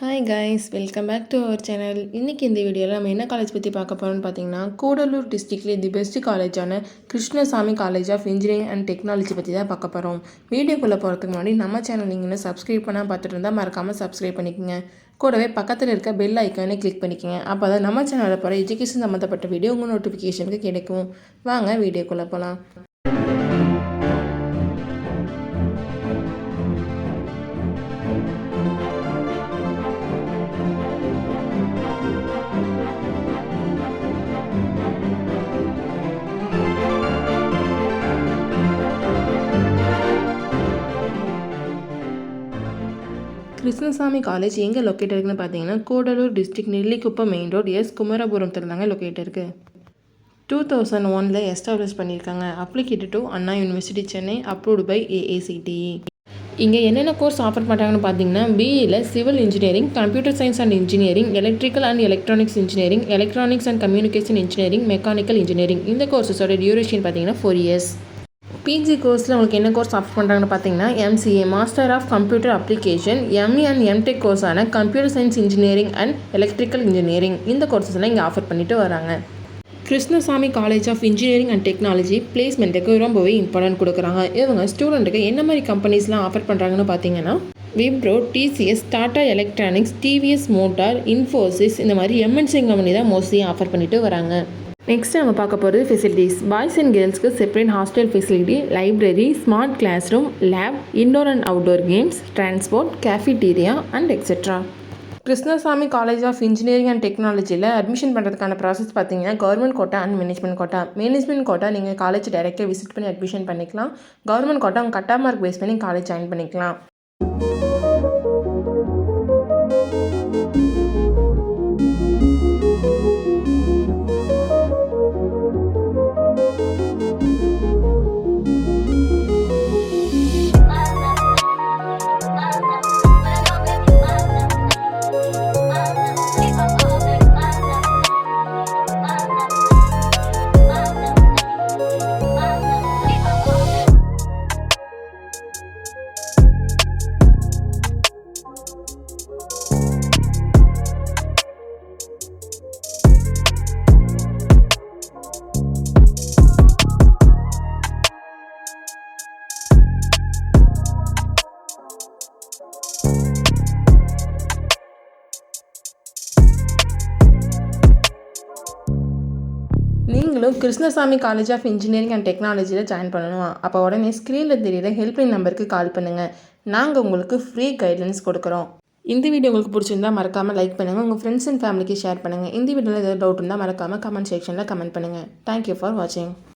Hi guys, welcome back to our channel. இன்றைக்கி இந்த வீடியோவில் நம்ம என்ன காலேஜ் பற்றி பார்க்க போகிறோம்னு பார்த்தீங்கன்னா, கூடலூர் டிஸ்ட்ரிக்ட்லேயே தி பெஸ்ட் காலேஜான Krishnasamy college of engineering and technology பற்றி தான் பார்க்க போகிறோம். வீடியோக்குள்ளே போகிறதுக்கு முன்னாடி நம்ம சேனல் நீங்கள் இன்னும் சப்ஸ்கிரைப் பண்ணால் பார்த்துட்டு இருந்தால் மறக்காமல் சப்ஸ்கிரைப் பண்ணிக்கோங்க. கூடவே பக்கத்தில் இருக்க பெல் ஐக்கானே கிளிக் பண்ணிக்கோங்க. அப்போ தான் நம்ம சேனலில் போகிற எஜுகேஷன் சம்மந்தப்பட்ட வீடியோ உங்கள் நோட்டிஃபிகேஷனுக்கு கிடைக்கும். வாங்க வீடியோக்குள்ளே போகலாம். கிருஷ்ணசாமி காலேஜ் எங்கே லொக்கேட் இருக்குன்னு பார்த்தீங்கன்னா, Cuddalore district Nellikuppam main road குமரபுரத்தில் தாங்க லொக்கேட் இருக்குது. 2001 எஸ்டாப்ளிஷ் பண்ணியிருக்காங்க. Affiliated to Anna university Chennai, approved by AICTE. இங்கே என்னென்ன கோர்ஸ் ஆஃபர் பண்ணுறாங்கன்னு பார்த்தீங்கன்னா, பிஇயில் civil engineering, computer science and engineering, electrical and electronics engineering, electronics and communication engineering, mechanical engineering. இந்த கோர்ஸஸோட டியூரேஷன் பார்த்தீங்கன்னா 4 years. பிஜி கோர்ஸில் உங்களுக்கு என்ன கோர்ஸ் ஆஃபர் பண்ணுறாங்கன்னு பார்த்தீங்கன்னா, MCA master of computer application, ME and MTech கோர்ஸான computer science engineering and electrical engineering. இந்த கோர்ஸஸ்லாம் இங்கே ஆஃபர் பண்ணிட்டு வராங்க. Krishnasamy college of engineering and technology பிளேஸ்மெண்ட்டுக்கு ரொம்பவே இம்பார்ட்டன்ட் கொடுக்குறாங்க. இவங்க ஸ்டூடெண்ட்டுக்கு என்ன மாதிரி கம்பெனிஸ்லாம் ஆஃபர் பண்ணுறாங்கன்னு பார்த்தீங்கன்னா, Wipro, TCS, Tata electronics, TVS motor, Infosys, இந்த மாதிரி MNC கம்பெனி தான் மோஸ்ட்லி ஆஃபர் பண்ணிட்டு வராங்க. நெக்ஸ்ட் நம்ம பார்க்க போகிறது ஃபெசிலிட்டிஸ். பாய்ஸ் அண்ட் கேர்ள்ஸ்க்கு separate hostel facility, library, smart class room, lab, indoor and outdoor games, transport, cafeteria and etcetera. Krishnasamy college of engineering and டெக்னாலஜியில் அட்மிஷன் பண்ணுறதுக்கான ப்ராசஸ் பார்த்தீங்கன்னா, government quota and management quota. Management quota நீங்கள் college டைரெக்டாக visit பண்ணி admission பண்ணிக்கலாம். Government quota உங்கள் cut off mark base பண்ணி college join பண்ணிக்கலாம். நீங்களும் Krishnasamy college of engineering and டெக்னாலஜியில் ஜாயின் பண்ணணும். அப்போ உடனே ஸ்க்ரீனில் தெரியிற ஹெல்ப்லைன் நம்பருக்கு கால் பண்ணுங்கள். நாங்கள் உங்களுக்கு ஃப்ரீ கைட்லைன்ஸ் கொடுக்குறோம். இந்த வீடியோ உங்களுக்கு பிடிச்சிருந்தா மறக்காமல் லைக் பண்ணுங்கள். உங்கள் ஃப்ரெண்ட்ஸ் அண்ட் ஃபேமிலிக்கு ஷேர் பண்ணுங்கள். இந்த வீடியோவில் ஏதாவது டவுட் இருந்தால் மறக்காமல் கமெண்ட் செக்ஷனில் கமெண்ட் பண்ணுங்கள். தேங்க்யூ ஃபார் வாட்சிங்.